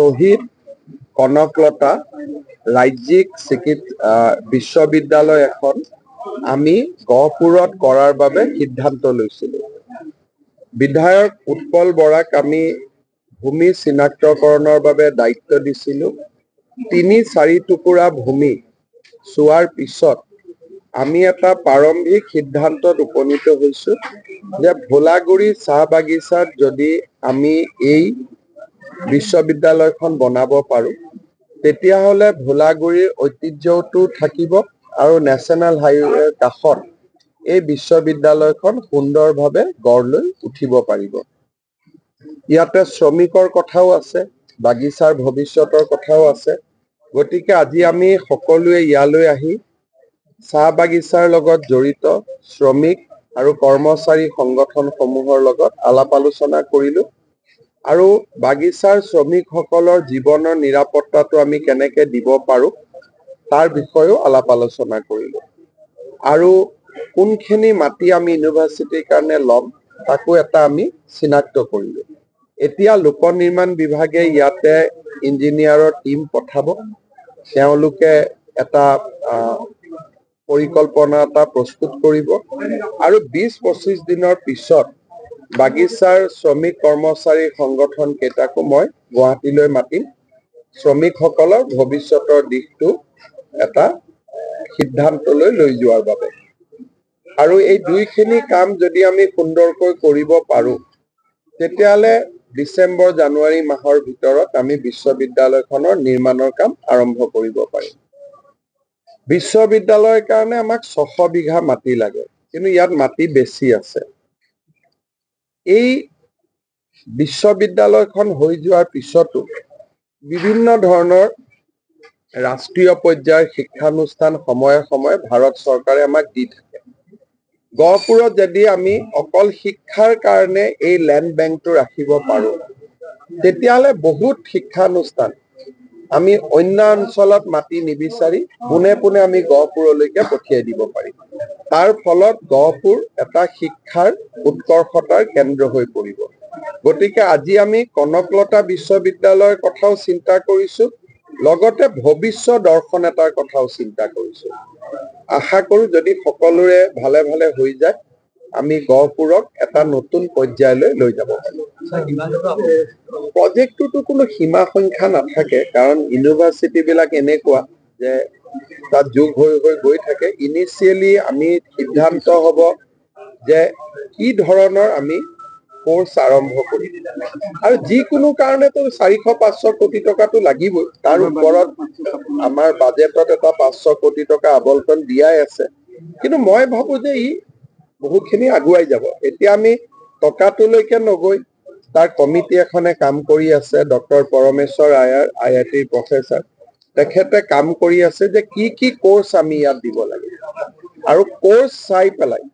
শহীদ কনকলতা ৰাজ্যিক বিশ্ববিদ্যালয় এখন আমি গহপুৰত কৰাৰ বাবে সিদ্ধান্ত লৈছিলোঁ। বিধায়ক উৎপল বৰাক আমি ভূমি চিনাক্তকৰণৰ বাবে দায়িত্ব দিছিলোঁ। ৩-৪ টুকুৰা ভূমি চোৱাৰ পিছত আমি এটা প্ৰাৰম্ভিক সিদ্ধান্তত উপনীত হৈছোঁ যে ভোলাগুৰি চাহ বাগিচাত যদি আমি এই বিশ্ববিদ্যালয়খন বনাব পাৰোঁ তেতিয়াহ'লে ভোলাগুৰিৰ ঐতিহ্যটো থাকিব আৰু নেশ্যনেল হাইৱেৰ কাষত এই বিশ্ববিদ্যালয়খন সুন্দৰভাৱে গঢ় লৈ উঠিব পাৰিব। ইয়াতে শ্ৰমিকৰ কথাও আছে, বাগিচাৰ ভৱিষ্যতৰ কথাও আছে। গতিকে আজি আমি সকলোৱে ইয়ালৈ আহি চাহ বাগিচাৰ লগত জড়িত শ্ৰমিক আৰু কৰ্মচাৰী সংগঠনসমূহৰ লগত আলাপ আলোচনা কৰিলোঁ আৰু বাগিচাৰ শ্ৰমিকসকলৰ জীৱনৰ নিৰাপত্তাটো আমি কেনেকৈ দিব পাৰোঁ তাৰ বিষয়েও আলাপ আলোচনা কৰিলোঁ আৰু কোনখিনি মাটি আমি ইউনিভাৰ্চিটিৰ কাৰণে ল'ম তাকো এটা আমি চিনাক্ত কৰিলোঁ। এতিয়া লোক নিৰ্মাণ বিভাগে ইয়াতে ইঞ্জিনিয়াৰৰ টীম পঠাব। তেওঁলোকে এটা পৰিকল্পনা এটা প্ৰস্তুত কৰিব আৰু ২০-২৫ দিনৰ পিছত বাগিচাৰ শ্ৰমিক কৰ্মচাৰী সংগঠন কেইটাকো মই গুৱাহাটীলৈ মাতিম শ্ৰমিকসকলৰ ভৱিষ্যতৰ দিশটো এটা সিদ্ধান্তলৈ লৈ যোৱাৰ বাবে। আৰু এই দুইখিনি কাম যদি আমি সুন্দৰকৈ কৰিব পাৰোঁ তেতিয়াহ'লে ডিচেম্বৰ-জানুৱাৰী মাহৰ ভিতৰত আমি বিশ্ববিদ্যালয়খনৰ নিৰ্মাণৰ কাম আৰম্ভ কৰিব পাৰিম। বিশ্ববিদ্যালয়ৰ কাৰণে আমাক ৬০০ বিঘা মাটি লাগে, কিন্তু ইয়াত মাটি বেছি আছে। এই বিশ্ববিদ্যালয়খন হৈ যোৱাৰ পিছতো বিভিন্ন ধৰণৰ ৰাষ্ট্ৰীয় পৰ্যায়ৰ শিক্ষানুষ্ঠান সময়ে সময়ে ভাৰত চৰকাৰে আমাক দি থাকে। গহপুৰত যদি আমি অকল শিক্ষাৰ কাৰণে এই লেণ্ড বেংকটো ৰাখিব পাৰোঁ তেতিয়াহ'লে বহুত শিক্ষানুষ্ঠান আমি অন্য অঞ্চলত মাটি নিবিচাৰি পোনে পোনে আমি গহপুৰলৈকে পঠিয়াই দিব পাৰিম। তাৰ ফলত গহপুৰ এটা শিক্ষাৰ উৎকৰ্ষতাৰ কেন্দ্ৰ হৈ পৰিব। গতিকে আজি আমি কনকলতা বিশ্ববিদ্যালয়ৰ কথাও চিন্তা কৰিছোঁ, লগতে ভৱিষ্যত দৰ্শন এটাৰ কথাও চিন্তা কৰিছোঁ। আশা কৰোঁ যদি সকলোৰে ভালে ভালে হৈ যায় আমি গহপুৰক এটা নতুন পৰ্যায়লৈ লৈ যাব পাৰিম। প্ৰজেক্টটোতো কোনো সীমা সংখ্যা নাথাকে, কাৰণ ইউনিভাৰ্চিটিবিলাক এনেকুৱা যে তাত যোগ হৈ হৈ গৈ থাকে। ইনিচিয়েলি আমি সিদ্ধান্ত হ'ব যে কি ধৰণৰ আমি কোৰ্চ আৰম্ভ কৰিম আৰু যিকোনো কাৰণেতো ৪০০-৫০০ কোটি টকাটো লাগিবই। তাৰ ওপৰত আমাৰ বাজেটত এটা ৫০০ কোটি টকা আবণ্টন দিয়াই আছে, কিন্তু মই ভাবোঁ যে ই বহুতখিনি আগুৱাই যাব। এতিয়া আমি টকাটোলৈকে নগৈ তাৰ কমিটি এখনে কাম কৰি আছে, ডক্টৰ পৰমেশ্বৰ আয়াৰ IITৰ প্ৰফেচাৰ, তেখেতে কাম কৰি আছে যে কি কি কোৰ্চ আমি ইয়াত দিব লাগে আৰু কোৰ্চ চাই পেলাই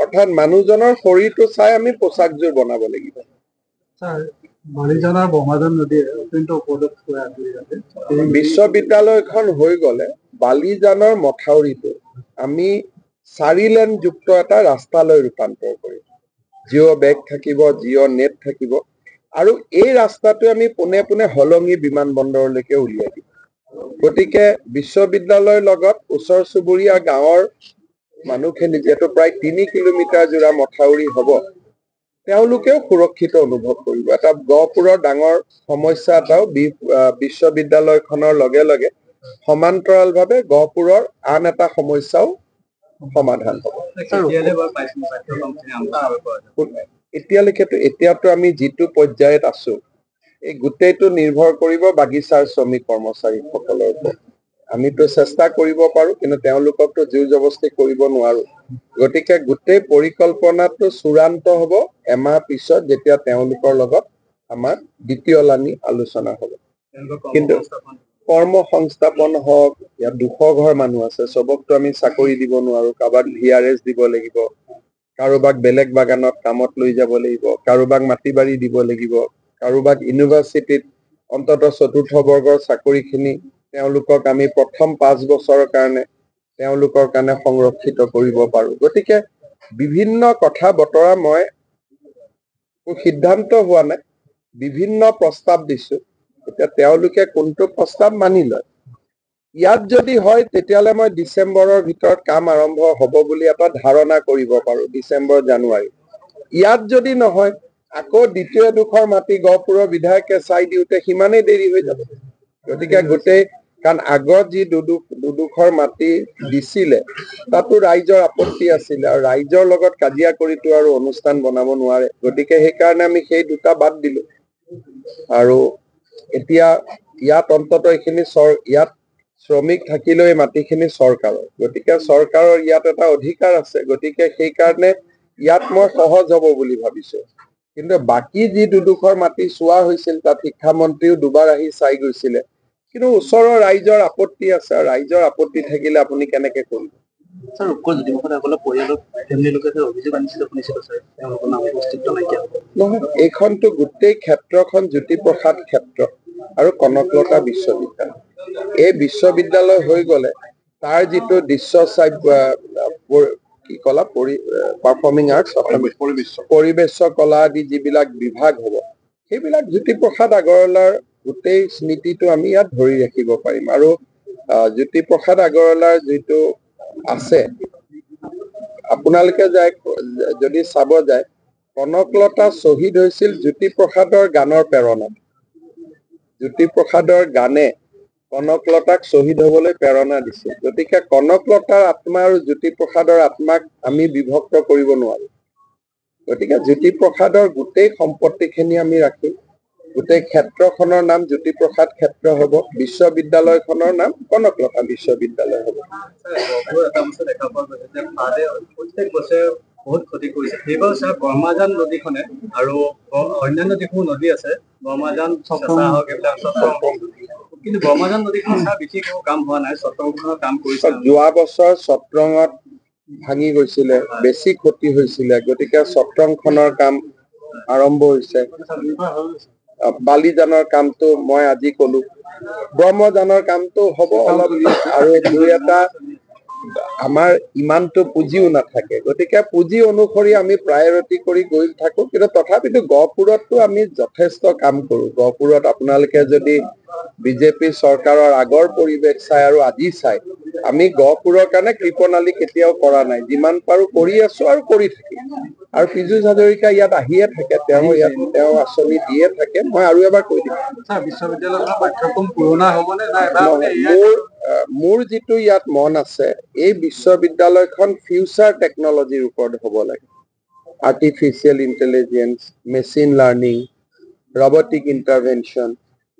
অৰ্থাৎ মানুহজনৰ শৰীৰটো চাই আমি পোচাকযোৰ বনাব লাগিব। বিশ্ববিদ্যালয়খন হৈ গ'লে বালিজানৰ মথাউৰিটো আমি 4 লেনযুক্ত এটা ৰাস্তালৈ ৰূপান্তৰ কৰিম। জিঅ' বেগ থাকিব, জিঅ' নেট থাকিব আৰু এই ৰাস্তাটো আমি পোনে পোনে হলঙি বিমানবন্দৰলৈকে উলিয়াই দিম। গতিকে বিশ্ববিদ্যালয়ৰ লগত ওচৰ চুবুৰীয়া গাঁৱৰ মানুহখিনি যিহেতু প্ৰায় ৩ কিলোমিটাৰ জোৰা মথাউৰি হ'ব, তেওঁলোকেও সুৰক্ষিত অনুভৱ কৰিব। এটা গহপুৰৰ ডাঙৰ সমস্যা এটাও বিশ্ববিদ্যালয়খনৰ লগে লগে সমান্তৰালভাৱে গহপুৰৰ আন এটা সমস্যাও সমাধান হ'ব। এতিয়াতো আমি যিটো পৰ্যায়ত আছো এই গোটেইটো নিৰ্ভৰ কৰিব বাগিচাৰ শ্ৰমিক কৰ্মচাৰীসকলৰ ওপৰত। আমিতো চেষ্টা কৰিব পাৰোঁ, কিন্তু তেওঁলোককতো জোৰ জবস্তি কৰিব নোৱাৰোঁ। গতিকে গোটেই পৰিকল্পনাটো চূড়ান্ত হ'ব এমাহ পিছত, যেতিয়া তেওঁলোকৰ লগত আমাৰ দ্বিতীয়লানি আলোচনা হ'ব। কিন্তু কৰ্ম সংস্থাপন হওক, ইয়াত ২০০ ঘৰ মানুহ আছে, চবকতো আমি চাকৰি দিব নোৱাৰোঁ। কাৰোবাক VRS দিব লাগিব, কাৰোবাক বেলেগ বাগানত কামত লৈ যাব লাগিব, কাৰোবাক মাটি বাৰী দিব লাগিব, কাৰোবাক ইউনিভাৰ্চিটিত অন্ততঃ ৪ৰ্থ বৰ্গৰ চাকৰিখিনি তেওঁলোকক আমি প্ৰথম ৫ বছৰৰ কাৰণে তেওঁলোকৰ কাৰণে সংৰক্ষিত কৰিব পাৰোঁ। গতিকে বিভিন্ন কথা বতৰা মই সিদ্ধান্ত হোৱা নাই, বিভিন্ন প্ৰস্তাৱ দিছোঁ। এতিয়া তেওঁলোকে কোনটো প্ৰস্তাৱ মানি লয়। ইয়াত যদি হয় তেতিয়াহ'লে মই ডিচেম্বৰৰ ভিতৰত কাম আৰম্ভ হ'ব বুলি এটা ধাৰণা কৰিব পাৰোঁ, ডিচেম্বৰ জানুৱাৰী। ইয়াত যদি নহয় আকৌ দ্বিতীয় এডোখৰ মাটি গহপুৰৰ বিধায়কে চাই দিওঁতে সিমানেই দেৰি হৈ যাব। গতিকে গোটেই কাৰণ আগত যি দুডোখৰ মাটি দিছিলে তাতো ৰাইজৰ আপত্তি আছিলে আৰু ৰাইজৰ লগত কাজিয়া কৰিতো আৰু অনুষ্ঠান বনাব নোৱাৰে। গতিকে সেইকাৰণে আমি সেই দুটা বাদ দিলো। আৰু এতিয়া ইয়াত অন্তত এইখিনি ইয়াত শ্ৰমিক থাকিলেও এই মাটিখিনি চৰকাৰৰ, গতিকে চৰকাৰৰ ইয়াত এটা অধিকাৰ আছে। গতিকে সেইকাৰণে ইয়াত মই সহজ হ'ব বুলি ভাবিছো। কিন্তু বাকী যি দুডোখৰ মাটি চোৱা হৈছিল তাত শিক্ষামন্ত্ৰীও দুবাৰ আহি চাই গৈছিলে, কিন্তু ওচৰৰ ৰাইজৰ আপত্তি আছে। ৰাইজৰ আপত্তি থাকিলে আপুনি কেনেকে কৰিব? স্যাৰ উৎকল জ্যোতিপ্ৰসাদ পৰিয়ালৰ ফেমিলিৰ লোকে অভিযোগ আনিছিল শুনিছিলোঁ স্যাৰ, তেওঁলোকৰ নাম অস্তিত্ব নাইকিয়া হ'ব। নহয়, এইখনতো গোটেই ক্ষেত্ৰখন জ্যোতিপ্ৰসাদ ক্ষেত্ৰ আৰু কনকলতা বিশ্ববিদ্যালয়। এই বিশ্ববিদ্যালয় হৈ গ'লে তাৰ যিটো দৃশ্য কি কলা পাৰফৰ্মিং আৰ্টছ, পৰিবেশ কলা আদি যিবিলাক বিভাগ হ'ব, সেইবিলাক জ্যোতিপ্ৰসাদ আগৰৱালাৰ গোটেই স্মৃতিটো আমি ইয়াত ধৰি ৰাখিব পাৰিম। আৰু জ্যোতিপ্ৰসাদ আগৰৱালাৰ যিটো আছে, আপোনালোকে যদি চাব যায় কনকলতা শ্বহীদ হৈছিল জ্যোতিপ্ৰসাদৰ গানৰ প্ৰেৰণাত। জ্যোতিপ্ৰসাদৰ গানে কনকলতাক শ্বহীদ হবলৈ প্ৰেৰণা দিছিল। গতিকে কনকলতাৰ আত্মা আৰু জ্যোতিপ্ৰসাদৰ আত্মাক আমি বিভক্ত কৰিব নোৱাৰো। গতিকে জ্যোতিপ্ৰসাদৰ গোটেই সম্পত্তিখিনি আমি ৰাখিম। গোটেই ক্ষেত্ৰখনৰ নাম জ্যোতিপ্ৰসাদ ক্ষেত্ৰ হ'ব, বিশ্ববিদ্যালয়খনৰ নাম কনকলতা বিশ্ববিদ্যালয় হ'ব। এটা বস্তু দেখা পোৱা গৈছে যে ফাদে প্ৰত্যেক বছৰে বহুত ক্ষতি কৰিছে। সেইবাৰ স্যাৰ ব্ৰহ্মাজান নদীখনে আৰু অন্যান্য যিসমূহ নদী আছে, ব্ৰহ্মাজান হওক এইবিলাক কিন্তু ব্ৰহ্মাজান নদীখন স্যাৰ বিশেষ একো কাম হোৱা নাই, চত্ৰখনৰ কাম কৰিছে। যোৱা বছৰ চত্ৰঙত ভাঙি গৈছিলে, বেছি ক্ষতি হৈছিলে। গতিকে চত্ৰংখনৰ কাম আৰম্ভ হৈছে। বালিজানৰ কামটো মই আজি কলো, ব্ৰহ্মজানৰ কামটো হ'ব অলপ, আৰু দুই এটা আমাৰ ইমানটো পুঁজিও নাথাকে। গতিকে পুঁজি অনুসৰি আমি প্ৰায়ৰিটি কৰি গৈ থাকো। কিন্তু তথাপিতো গহপুৰততো আমি যথেষ্ট কাম কৰো। গহপুৰত আপোনালোকে যদি বিজেপি চৰকাৰৰ আগৰ পৰিৱেশ চাই আৰু আজি চাই, আমি গহপুৰৰ কাৰণে কৃপণালী কেতিয়াও কৰা নাই। যিমান পাৰো কৰি আছো আৰু কৰি থাকিম। আৰু পীযুষ হাজৰিকা ইয়াত আহিয়ে থাকে, তেওঁ আঁচনি দিয়ে থাকে। মই আৰু এবাৰ কৈ দিম, বিশ্ববিদ্যালয়ৰ পাঠ্যক্ৰম পুৰণা হ'বনে নাই? মোৰ যিটো ইয়াত মন আছে, এই বিশ্ববিদ্যালয়খন ফিউচাৰ টেকনলজিৰ ওপৰত হ'ব লাগে। Artificial intelligence, machine learning, robotic intervention,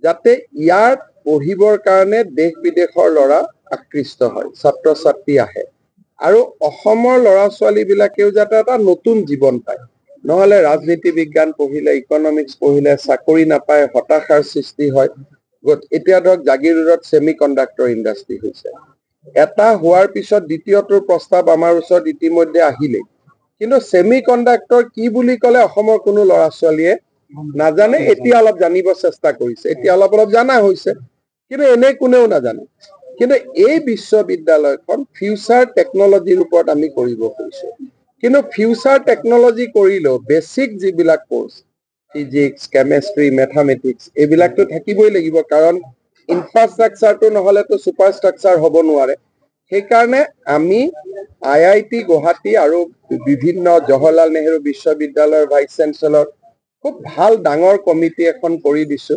যাতে ইয়াত পঢ়িবৰ কাৰণে দেশ বিদেশৰ ল'ৰা আকৃষ্ট হয়, ছাত্ৰ ছাত্ৰী আহে। আৰু অসমৰ ল'ৰা ছোৱালী বিলাকেও যাতে এটা নতুন জীৱন পায়। নহলে ৰাজনীতি বিজ্ঞান পঢ়িলে, ইকনমিক্স পঢ়িলে চাকৰি নাপায়, হতাশাৰ সৃষ্টি হয়। এতিয়া ধৰক জাগিৰোডত ছেমি কণ্ডাক্টৰ ইণ্ডাষ্ট্ৰি হৈছে। এটা হোৱাৰ পিছত দ্বিতীয়টোৰ প্ৰস্তাৱ আমাৰ ওচৰত ইতিমধ্যে আহিলেই। কিন্তু ছেমি কণ্ডাক্টৰ কি বুলি ক'লে অসমৰ কোনো ল'ৰা ছোৱালীয়ে নাজানে। এতিয়া অলপ জানিব চেষ্টা কৰিছে, এতিয়া অলপ জানা হৈছে, কিন্তু এনে কোনেও নাজানে। কিন্তু এই বিশ্ববিদ্যালয়খন ফিউচাৰ টেকনলজিৰ ওপৰত আমি কৰিব খুজিছো। কিন্তু ফিউচাৰ টেকনলজি কৰিলেও বেছিক যিবিলাক কোৰ্চ, ফিজিক্স, কেমেষ্ট্ৰি, মেথামেটিক্স, এইবিলাকতো থাকিবই লাগিব। কাৰণ ইনফ্ৰাষ্ট্ৰাকচাৰটো নহলেতো ছুপাৰ ষ্ট্ৰাকচাৰ হ'ব নোৱাৰে। সেইকাৰণে আমি IIT গুৱাহাটী আৰু বিভিন্ন জৱাহৰলাল নেহৰু বিশ্ববিদ্যালয়ৰ ভাইচ চেঞ্চেলৰ খুব ভাল ডাঙৰ কমিটি এখন কৰি দিছো।